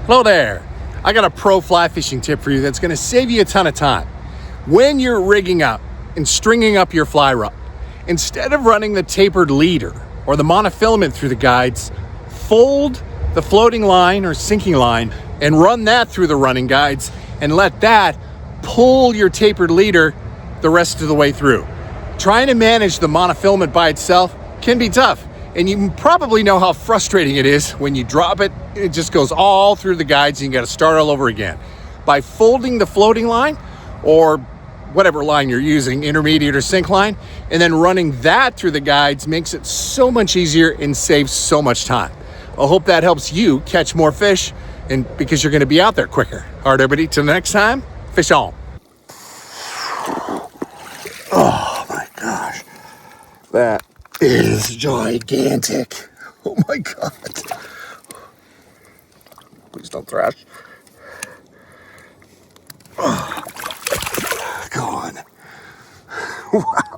Hello there. I got a pro fly fishing tip for you that's going to save you a ton of time. When you're rigging up and stringing up your fly rod, instead of running the tapered leader or the monofilament through the guides, fold the floating line or sinking line and run that through the running guides and let that pull your tapered leader the rest of the way through. Trying to manage the monofilament by itself can be tough. And you probably know how frustrating it is when you drop it, it just goes all through the guides and you got to start all over again. By folding the floating line or whatever line you're using, intermediate or sink line, and then running that through the guides makes it so much easier and saves so much time. I hope that helps you catch more fish and because you're going to be out there quicker. All right, everybody, till next time, fish on. Oh my gosh, that is gigantic. Oh my God. Please don't thrash. Oh, go on. Wow.